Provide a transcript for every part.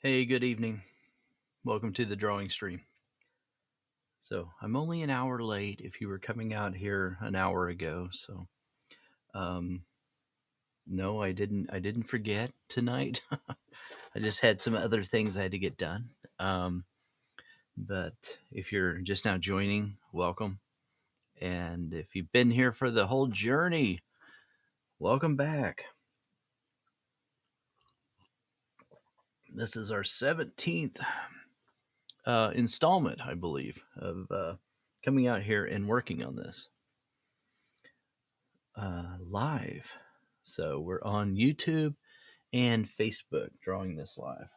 Hey, good evening. Welcome to the drawing stream. So I'm only an hour late if you were coming out here an hour ago. So um, no, I didn't forget tonight. I just had some other things I had to get done. But if you're just now joining, welcome. And if you've been here for the whole journey, welcome back. This is our 17th installment, I believe, of coming out here and working on this live. So we're on YouTube and Facebook drawing this live.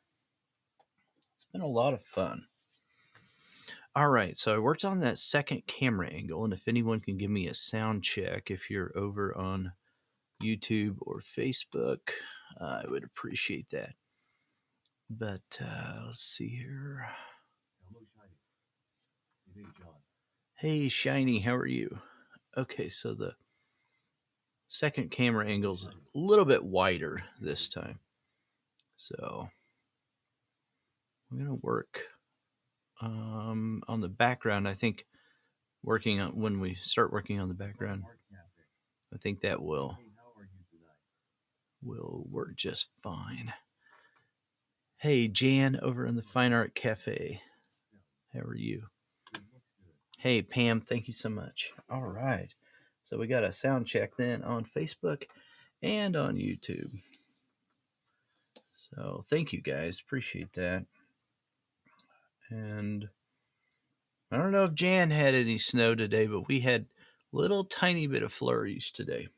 It's been a lot of fun. All right, so I worked on that second camera angle, and if anyone can give me a sound check if you're over on YouTube or Facebook, I would appreciate that. But let's see here. Hey, Shiny, how are you? Okay, so the second camera angle's a little bit wider this time. So I'm going to work on the background. I think working on when we start working on the background, I think that will work just fine. Hey, Jan over in the Fine Art Cafe. How are you? Hey, Pam, thank you so much. All right. So we got a sound check then on Facebook and on YouTube. So thank you guys. Appreciate that. And I don't know if Jan had any snow today, but we had a little tiny bit of flurries today.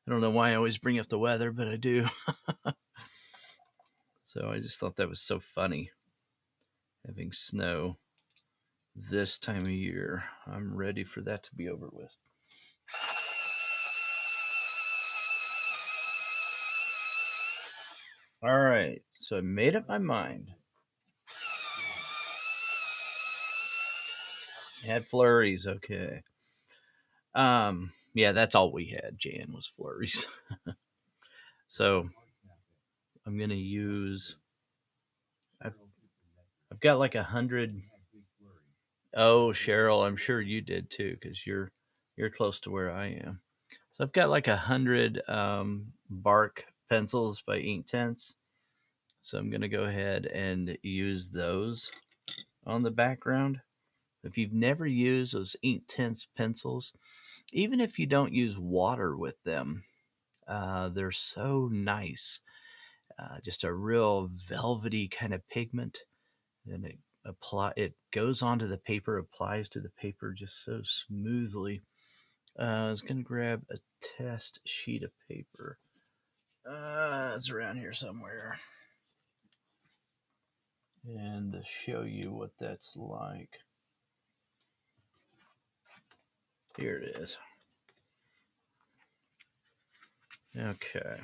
I don't know why I always bring up the weather, but I do. So I just thought that was so funny having snow this time of year. I'm ready for that to be over with. All right, so I made up my mind. Had flurries, okay. Yeah, that's all we had, Jan, was flurries. So I'm gonna use. I've got like 100. Oh, Cheryl, I'm sure you did too, because you're close to where I am. So I've got like 100 bark pencils by Inktense. So I'm gonna go ahead and use those on the background. If you've never used those Inktense pencils, even if you don't use water with them, they're so nice. Just a real velvety kind of pigment, and it goes onto the paper, applies to the paper just so smoothly. I was gonna grab a test sheet of paper. It's around here somewhere, and to show you what that's like. Here it is. Okay.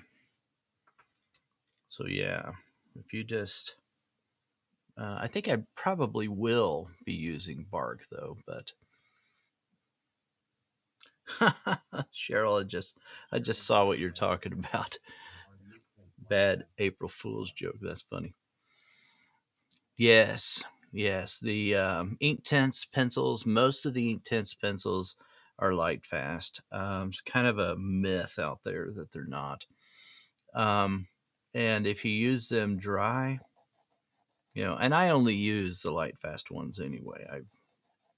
So yeah, if you just, I think I probably will be using bark though, but Cheryl, I just saw what you're talking about. Bad April Fool's joke. That's funny. Yes, yes. The Inktense pencils. Most of the Inktense pencils are light fast. It's kind of a myth out there that they're not. Um, and if you use them dry, and I only use the light fast ones anyway. I've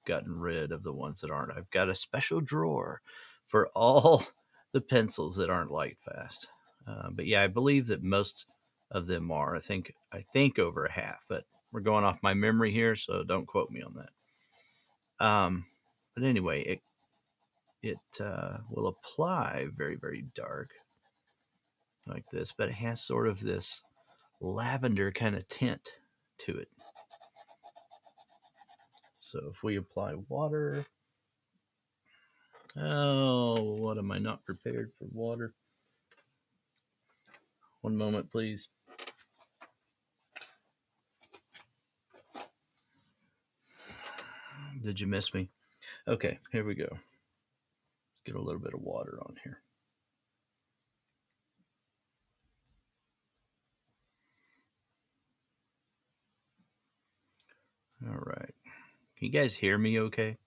gotten rid of the ones that aren't. I've got a special drawer for all the pencils that aren't light fast. But yeah, I believe that most of them are. I think over a half, but we're going off my memory here, so don't quote me on that. But anyway, it will apply very, very dark like this, but it has sort of this lavender kind of tint to it. So if we apply water, oh, what am I not prepared for water? One moment, please. Did you miss me? Okay, here we go. Let's get a little bit of water on here. All right. Can you guys hear me okay?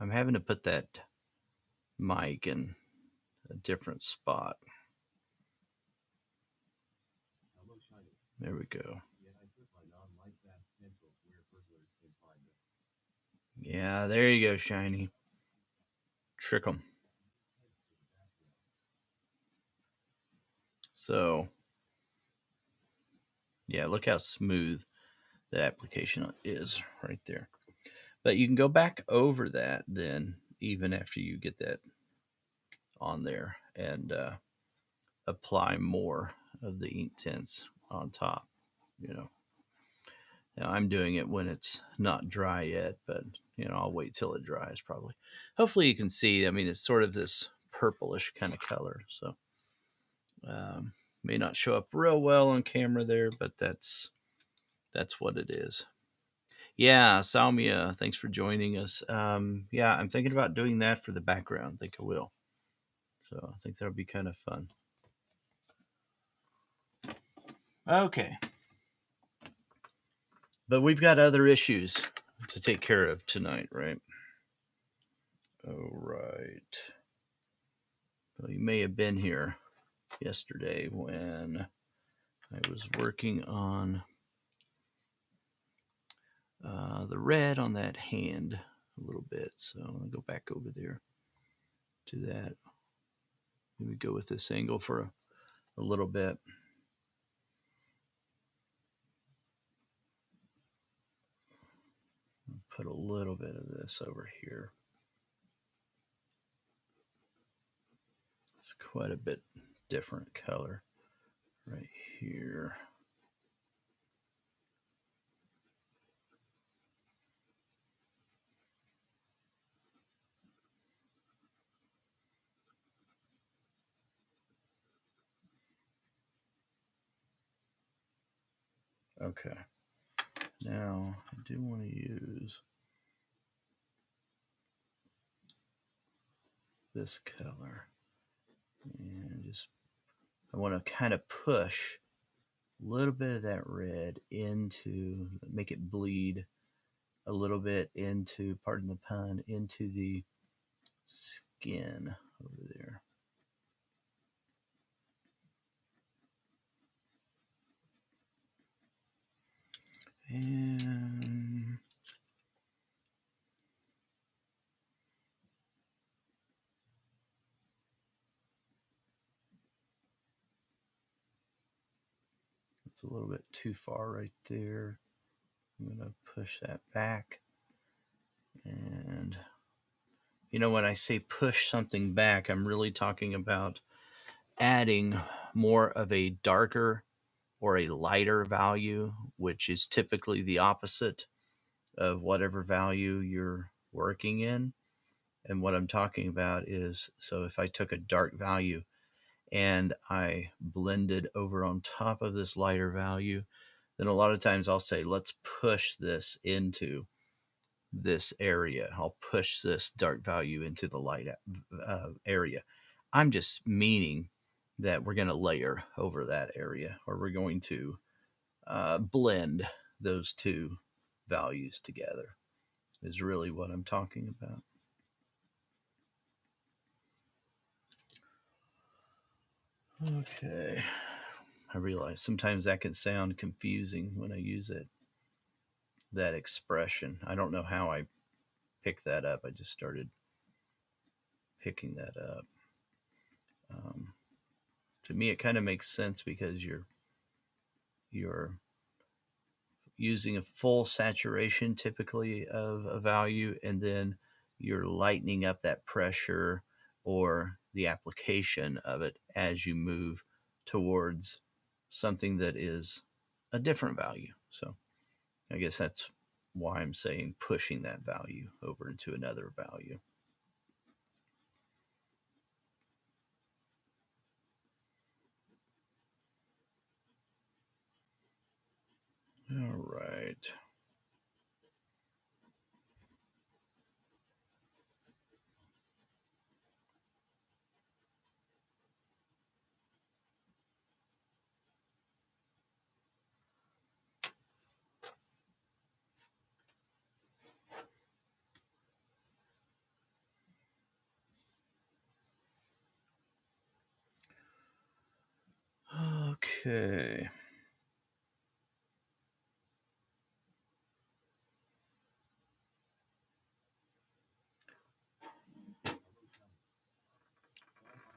I'm having to put that mic in a different spot. There we go. Yeah, there you go, Shiny. Trick 'em. So, yeah, look how smooth the application is right there. But you can go back over that then, even after you get that on there, and apply more of the ink tints on top. You know, now I'm doing it when it's not dry yet, but I'll wait till it dries probably. Hopefully you can see. I mean, it's sort of this purplish kind of color, so may not show up real well on camera there, but that's what it is. Yeah, Salmia, thanks for joining us. Yeah, I'm thinking about doing that for the background. I think I will. So I think that'll be kind of fun. Okay. But we've got other issues to take care of tonight, right? All right. Well, you may have been here yesterday when I was working on the red on that hand a little bit. So I'm going to go back over there to that. Maybe go with this angle for a little bit. Put a little bit of this over here. It's quite a bit different color right here. Okay. Now I do want to use this color and just I want to kind of push a little bit of that red into, make it bleed a little bit into, pardon the pun, into the skin over there. And it's a little bit too far right there. I'm going to push that back. And when I say push something back, I'm really talking about adding more of a darker or a lighter value, which is typically the opposite of whatever value you're working in. And what I'm talking about is, so if I took a dark value and I blended over on top of this lighter value, then a lot of times I'll say, let's push this into this area. I'll push this dark value into the light area. I'm just meaning that we're going to layer over that area, or we're going to blend those two values together, is really what I'm talking about. Okay. I realize sometimes that can sound confusing when I use it, that expression. I don't know how I picked that up. I just started picking that up. To me, it kind of makes sense because you're using a full saturation typically of a value, and then you're lightening up that pressure or the application of it as you move towards something that is a different value. So I guess that's why I'm saying pushing that value over into another value. All right. Okay.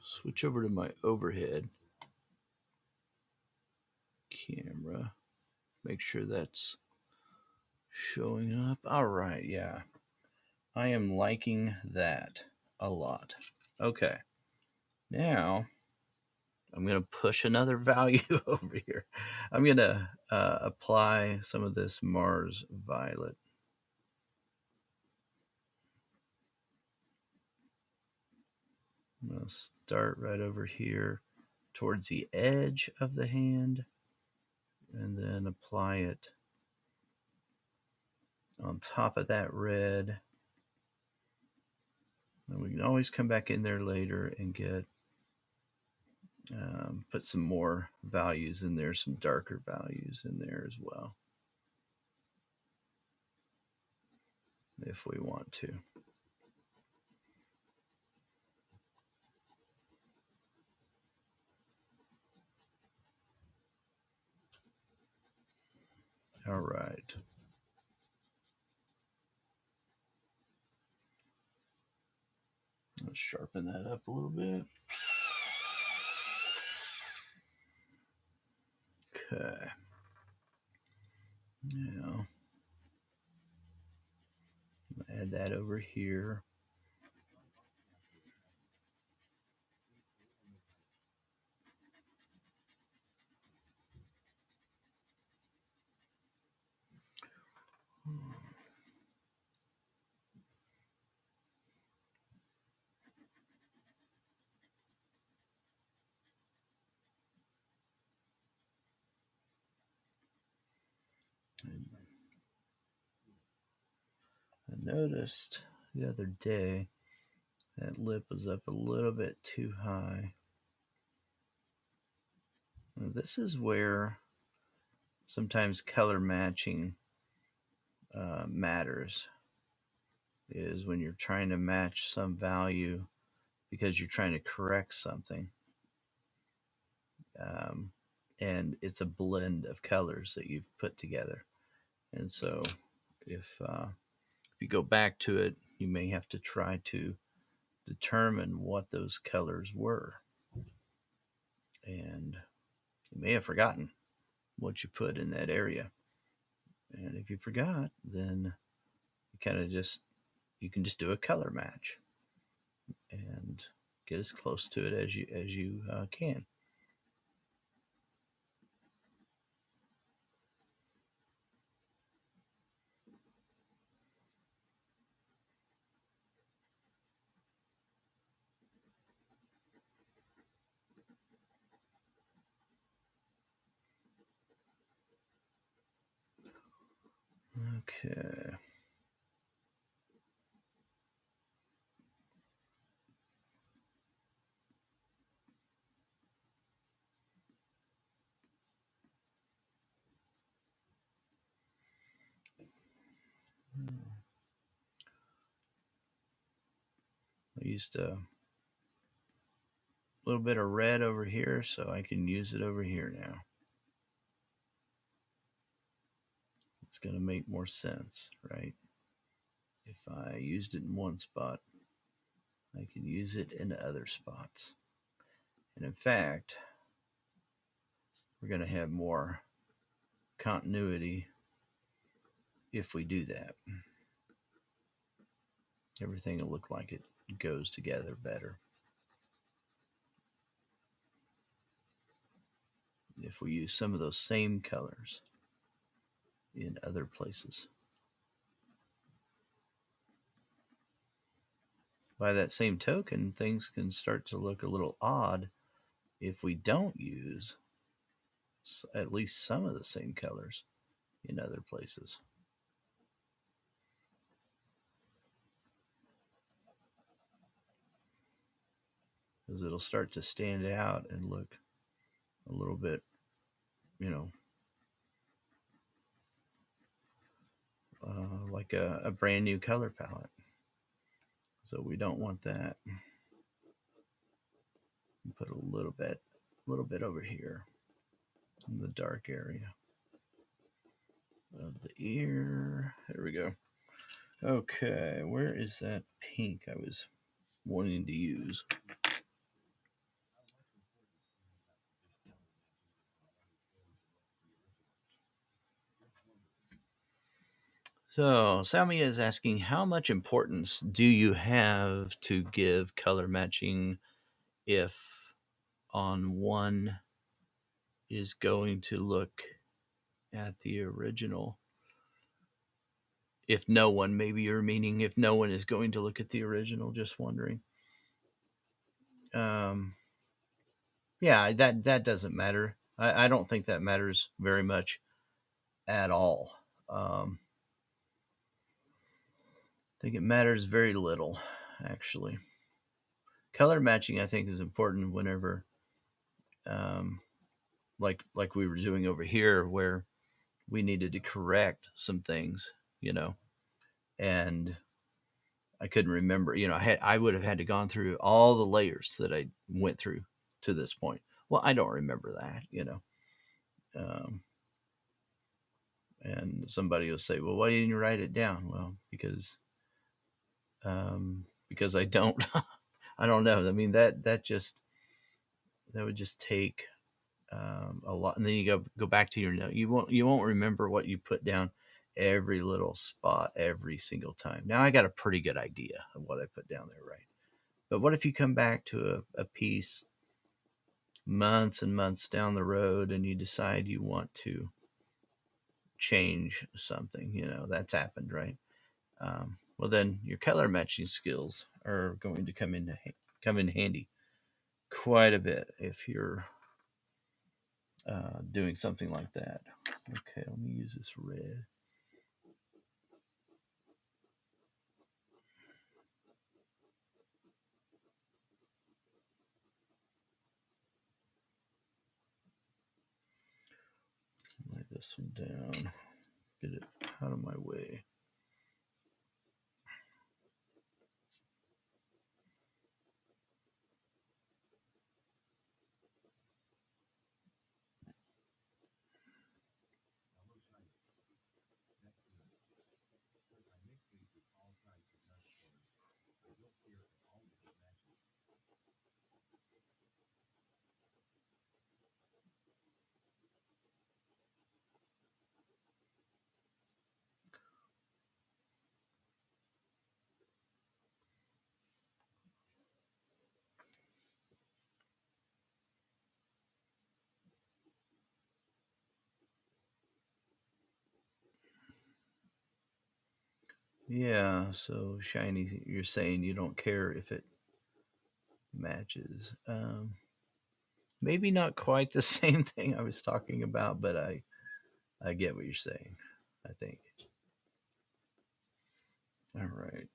Switch over to my overhead camera. Make sure that's showing up. All right, yeah. I am liking that a lot. Okay. Now I'm going to push another value over here. I'm going to apply some of this Mars Violet. I'm going to start right over here towards the edge of the hand and then apply it on top of that red. And we can always come back in there later and get put some more values in there, some darker values in there as well, if we want to. All right. Let's sharpen that up a little bit. Okay. Now, add that over here. I noticed the other day that lip was up a little bit too high. Now, this is where sometimes color matching matters, is when you're trying to match some value because you're trying to correct something. Um, and it's a blend of colors that you've put together. And so if you go back to it, you may have to try to determine what those colors were. And you may have forgotten what you put in that area. And if you forgot, then you kind of just you can just do a color match and get as close to it as you can. Okay. I used a little bit of red over here, so I can use it over here now. It's going to make more sense, right? If I used it in one spot, I can use it in other spots. And in fact, we're going to have more continuity if we do that. Everything will look like it goes together better if we use some of those same colors in other places. By that same token, things can start to look a little odd if we don't use at least some of the same colors in other places. Because it'll start to stand out and look a little bit, you know, like a brand new color palette. So we don't want that. Put a little bit over here. in the dark area of the ear. There we go. Okay, where is that pink I was wanting to use? So, Salmi is asking, how much importance do you have to give color matching if on one is going to look at the original? If no one, maybe you're meaning if no one is going to look at the original, just wondering. Um, yeah, that doesn't matter. I don't think that matters very much at all. I think it matters very little, actually. Color matching, I think, is important whenever, um, like we were doing over here, where we needed to correct some things, you know, and I couldn't remember. I would have had to gone through all the layers that I went through to this point. Well, I don't remember that. Um, and somebody will say, "Well, why didn't you write it down?" Well, because I don't. I don't know. I mean that would just take a lot, and then you go back to your note. You won't remember what you put down every little spot every single time. Now I got a pretty good idea of what I put down there, right? But what if you come back to a piece months and months down the road and you decide you want to change something? That's happened, right? Well, then your color matching skills are going to come in handy quite a bit if you're doing something like that. Okay, let me use this red. Lay this one down. Get it out of my way. Yeah, so shiny, you're saying you don't care if it matches. Maybe not quite the same thing I was talking about, but I get what you're saying, I think. All right.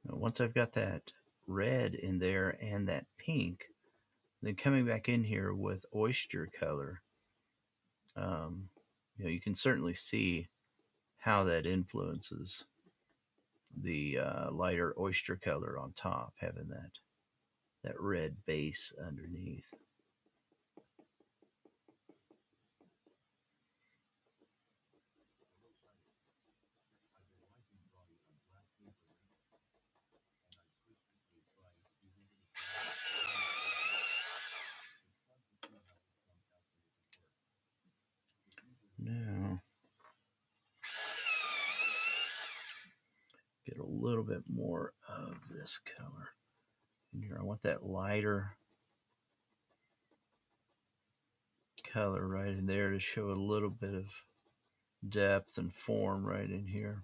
Now, once I've got that red in there and that pink, then coming back in here with oyster color, um, you can certainly see how that influences the lighter oyster color on top, having that red base underneath. Now, get a little bit more of this color. And here, I want that lighter color right in there to show a little bit of depth and form right in here.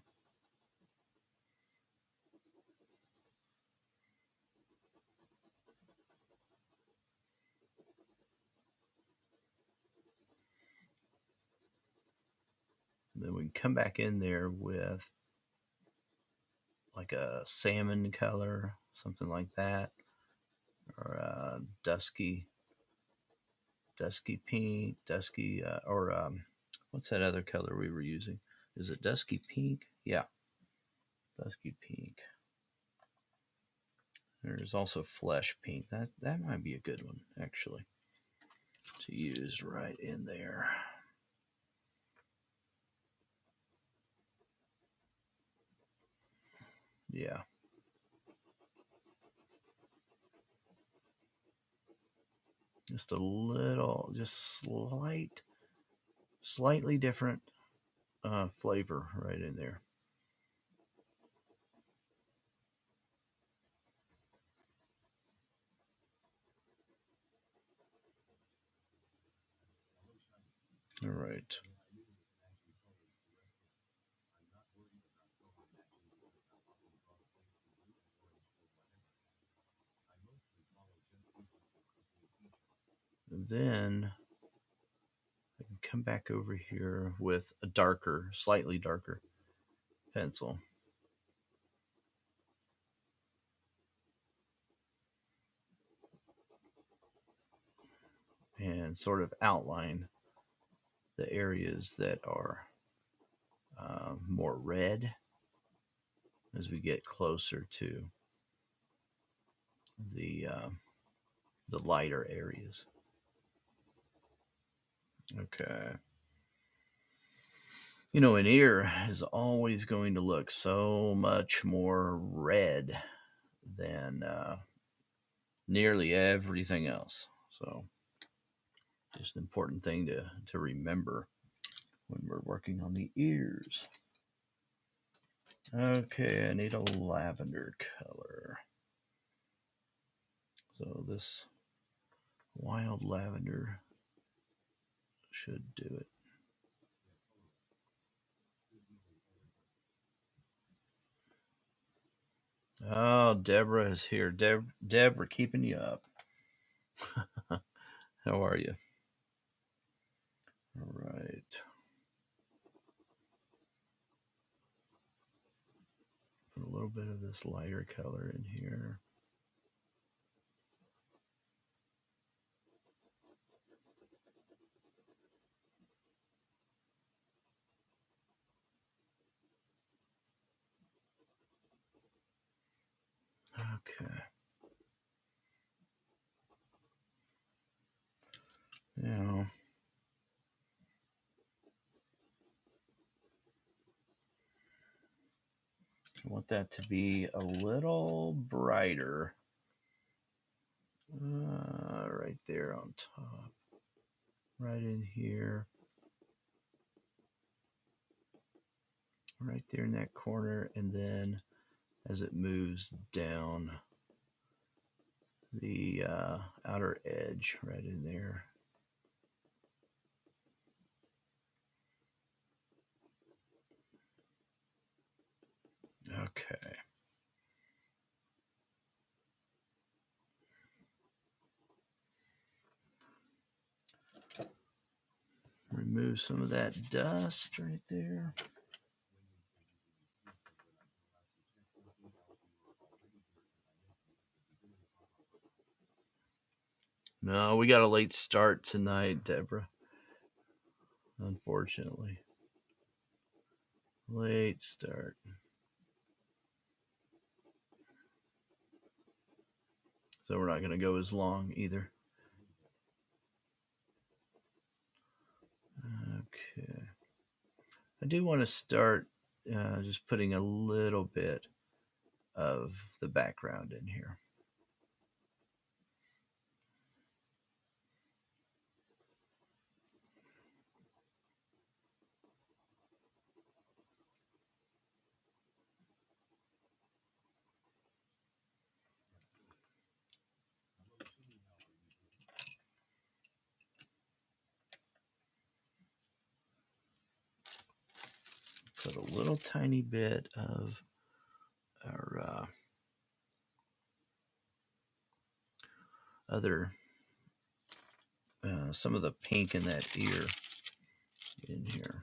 And then we can come back in there with like a salmon color, something like that, or a dusky pink, dusky, or what's that other color we were using? Is it dusky pink? Yeah, dusky pink. There's also flesh pink. That might be a good one actually to use right in there. Yeah. Just a little, just slightly different flavor right in there. All right. And then I can come back over here with a darker, slightly darker pencil and sort of outline the areas that are more red as we get closer to the uh, the lighter areas. Okay. You know, an ear is always going to look so much more red than nearly everything else. So, just an important thing to remember when we're working on the ears. Okay, I need a lavender color. So, this wild lavender should do it. Oh, Deborah is here. Deb, we're keeping you up. How are you? All right. Put a little bit of this lighter color in here. Okay. Now, I want that to be a little brighter. Right there on top. Right in here. Right there in that corner. And then as it moves down the outer edge, right in there. Okay. Remove some of that dust right there. No, we got a late start tonight, Deborah. Unfortunately. Late start. So we're not going to go as long either. Okay. I do want to start just putting a little bit of the background in here. little tiny bit of our other, some of the pink in that ear in here.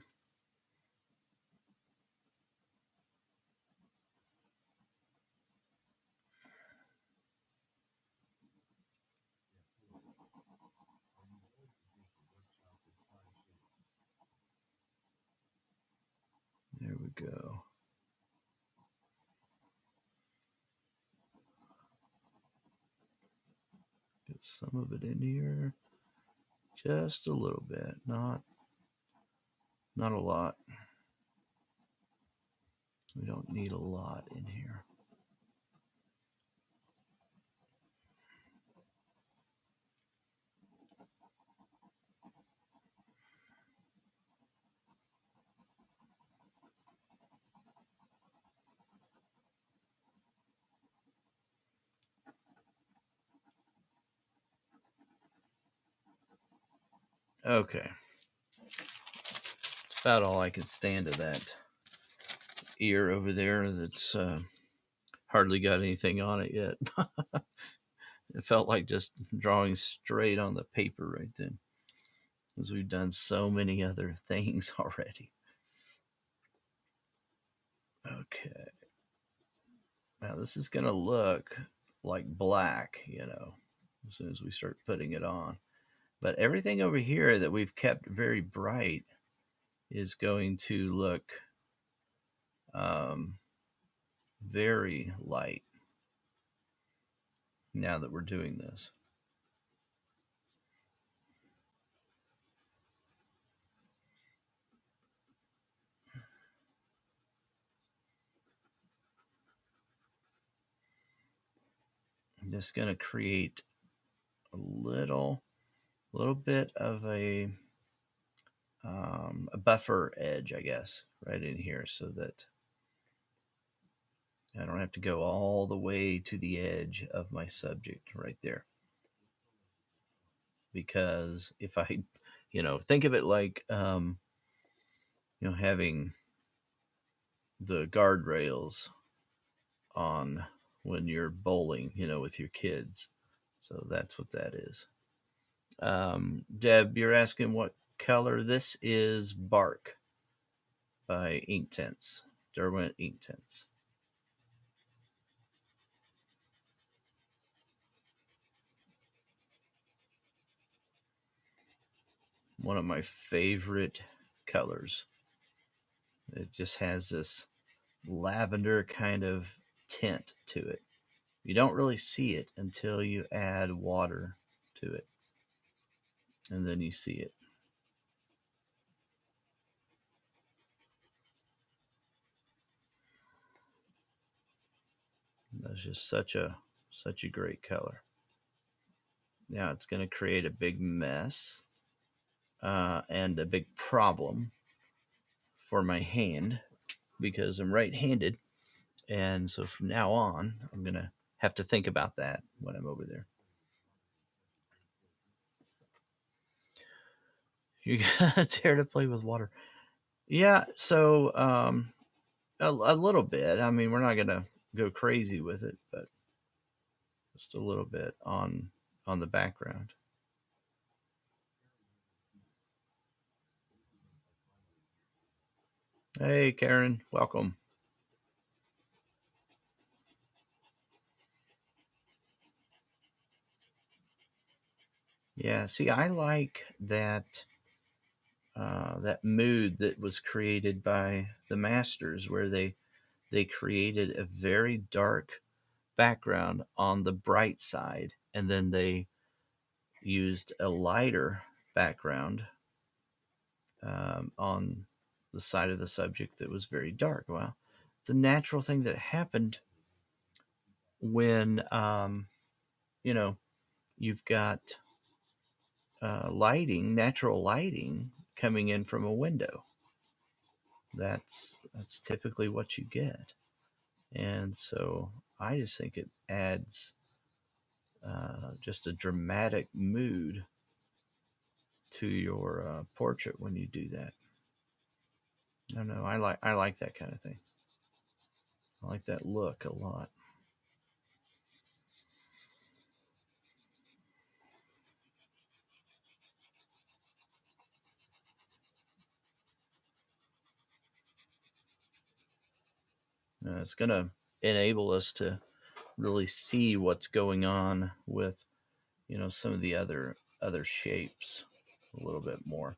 There we go. Get some of it in here. Just a little bit. Not a lot. We don't need a lot in here. Okay. It's about all I can stand of that ear over there that's hardly got anything on it yet. It felt like just drawing straight on the paper right then, because we've done so many other things already. Okay. Now this is going to look like black, as soon as we start putting it on. But everything over here that we've kept very bright is going to look um, very light now that we're doing this. I'm just going to create a little bit of a buffer edge, I guess, right in here so that I don't have to go all the way to the edge of my subject right there. Because if I, think of it like, having the guardrails on when you're bowling, with your kids. So that's what that is. Deb, you're asking what color this is. Bark by Inktense, Derwent Inktense. One of my favorite colors. It just has this lavender kind of tint to it. You don't really see it until you add water to it, and then you see it. That's just such a great color. Now it's going to create a big mess and a big problem for my hand because I'm right-handed, and so from now on, I'm going to have to think about that when I'm over there. You dare to play with water? Yeah, so a little bit. I mean, we're not going to go crazy with it, but just a little bit on the background. Hey, Karen, welcome. Yeah, see, I like that mood that was created by the masters, where they created a very dark background on the bright side, and then they used a lighter background on the side of the subject that was very dark. Well, it's a natural thing that happened when you know you've got lighting, natural lighting coming in from a window. That's typically what you get, and so I just think it adds just a dramatic mood to your portrait when you do that. I don't know. I like that kind of thing. I like that look a lot. It's gonna enable us to really see what's going on with some of the other shapes a little bit more.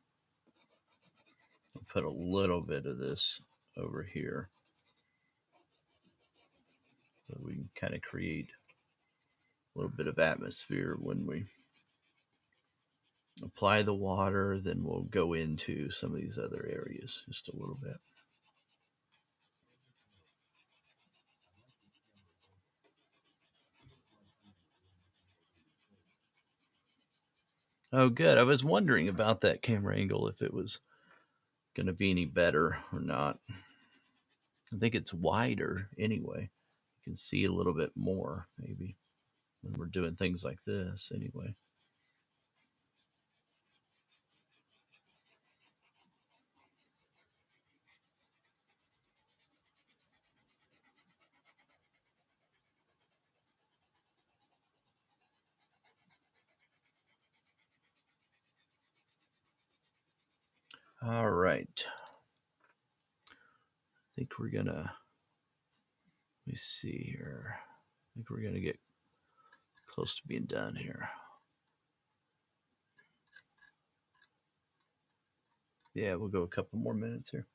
I'll put a little bit of this over here so we can kind of create a little bit of atmosphere when we apply the water. Then we'll go into some of these other areas just a little bit. Oh, good. I was wondering about that camera angle, if it was going to be any better or not. I think it's wider anyway. You can see a little bit more maybe when we're doing things like this anyway. All right. I think we're going to, let me see here. I think we're going to get close to being done here. Yeah, we'll go a couple more minutes here.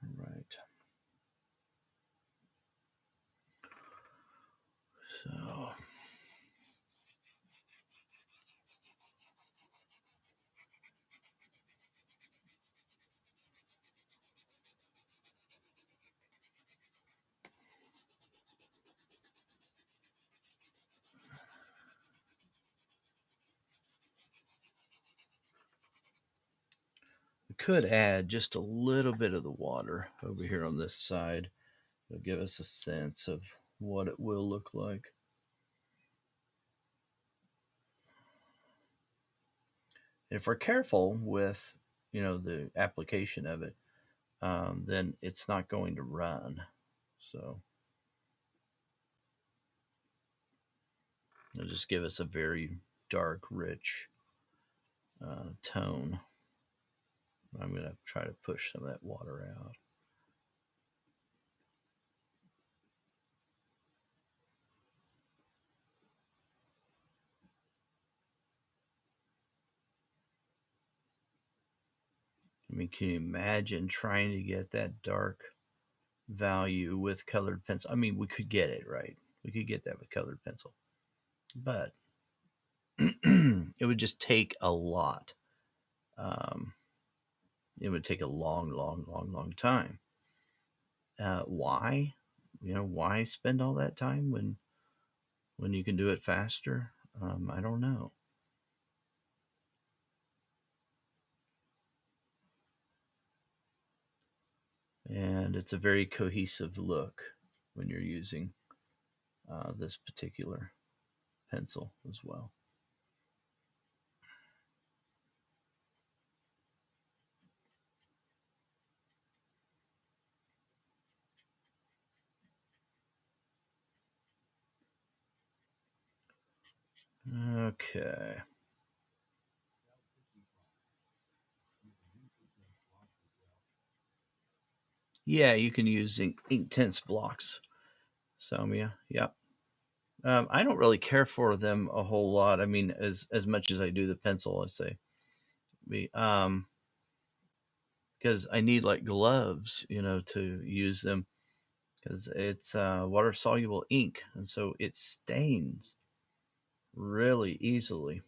All right. So, we could add just a little bit of the water over here on this side. It'll give us a sense of what it will look like. And if we're careful with, the application of it, then it's not going to run. So it'll just give us a very dark, rich tone. I'm going to try to push some of that water out. I mean, can you imagine trying to get that dark value with colored pencil? I mean, we could get it, right? We could get that with colored pencil, but it would just take a lot. Um, it would take a long, long, long, long time. Why? Why spend all that time when you can do it faster? I don't know. And it's a very cohesive look when you're using this particular pencil as well. Okay. Yeah, you can use Inktense blocks, Somia. Yep. I don't really care for them a whole lot. I mean, as much as I do the pencil, I say, because I need like gloves, to use them because it's water soluble ink, and so it stains really easily.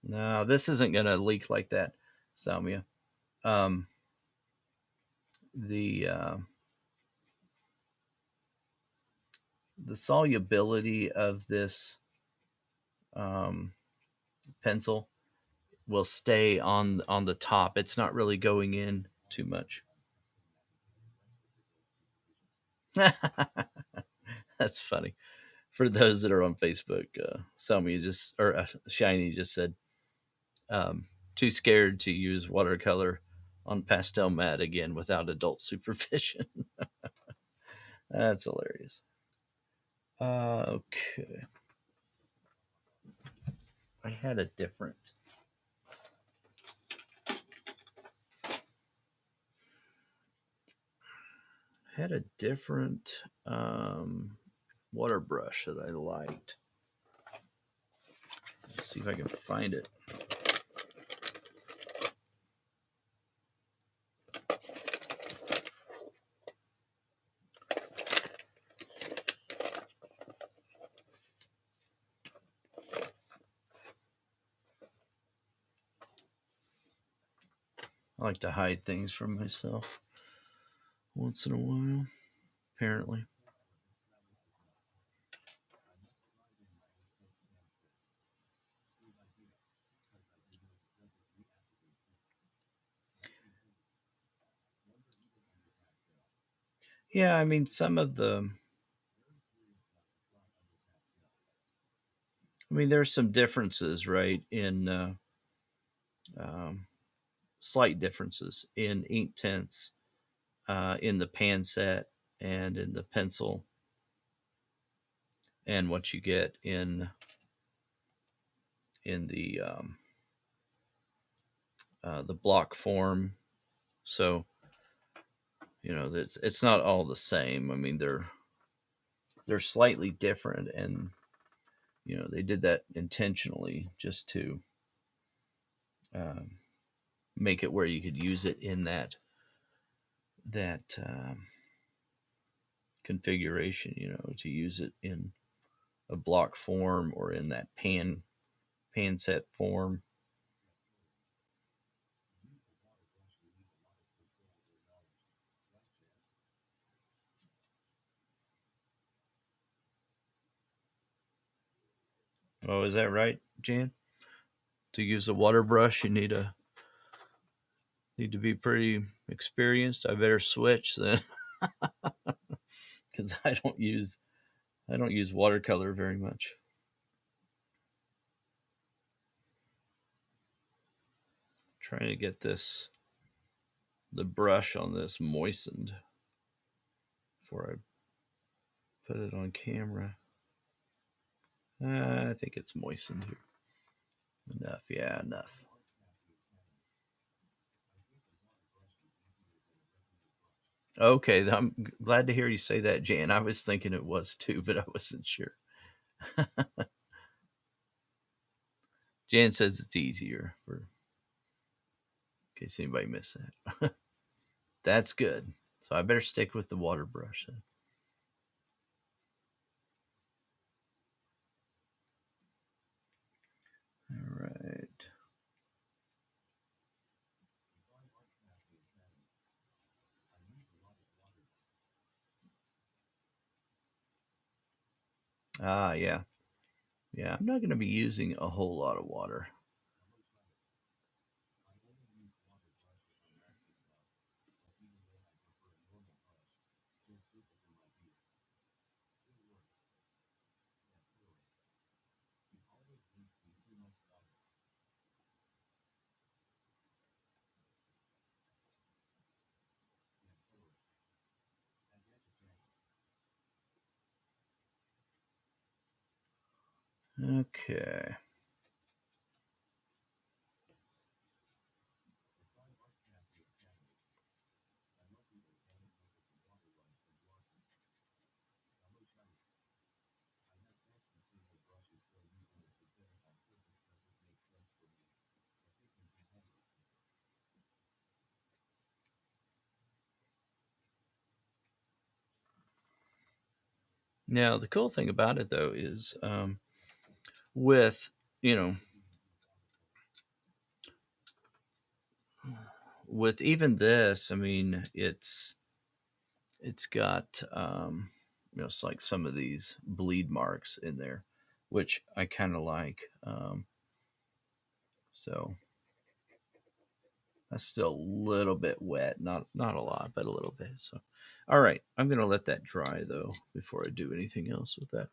No, this isn't going to leak like that, Salmia. Um, the uh, the solubility of this um, pencil will stay on the top. It's not really going in too much. That's funny. For those that are on Facebook, Selmy just or Shiny just said, um, too scared to use watercolor on pastel mat again without adult supervision. That's hilarious. Okay, I had a different water brush that I liked. Let's see if I can find it. I like to hide things from myself once in a while, apparently. Yeah, I mean, there's some differences, right, in um, slight differences in ink tints, in the pan set and in the pencil, and what you get in the block form. So it's not all the same. I mean, they're slightly different, and they did that intentionally just to um, make it where you could use it in that configuration. To use it in a block form or in that pan set form. Oh, is that right, Jan? To use a water brush, you need to be pretty experienced. I better switch then, because I don't use watercolor very much. Trying to get the brush on this moistened before I put it on camera. I think it's moistened here. Enough, yeah, enough. Okay, I'm glad to hear you say that, Jan. I was thinking it was too, but I wasn't sure. Jan says it's easier, for in case anybody missed that. That's good. So I better stick with the water brush then. All right. Ah, yeah. Yeah, I'm not going to be using a whole lot of water. Okay. Now, the cool thing about it, though, is with, you know, with even this, I mean, it's got, it's like some of these bleed marks in there, which I kind of like. So that's still a little bit wet, not a lot, but a little bit. So All right, I'm going to let that dry though before I do anything else with that.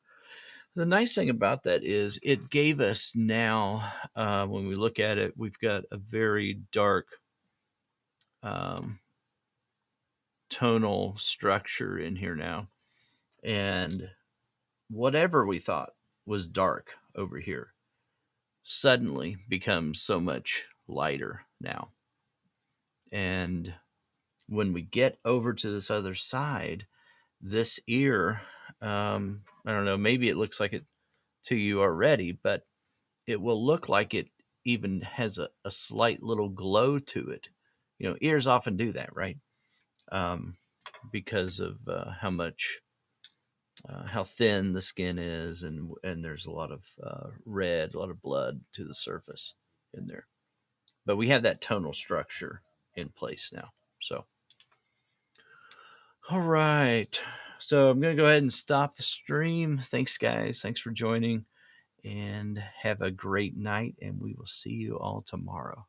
The nice thing about that is it gave us now, when we look at it, we've got a very dark um, tonal structure in here now. And whatever we thought was dark over here suddenly becomes so much lighter now. And when we get over to this other side, this ear, I don't know, maybe it looks like it to you already, but it will look like it even has a slight little glow to it. You know, ears often do that, right? Um, because of how thin the skin is, and there's a lot of red, a lot of blood to the surface in there. But we have that tonal structure in place now. So, all right. So I'm going to go ahead and stop the stream. Thanks, guys. Thanks for joining, and have a great night. And we will see you all tomorrow.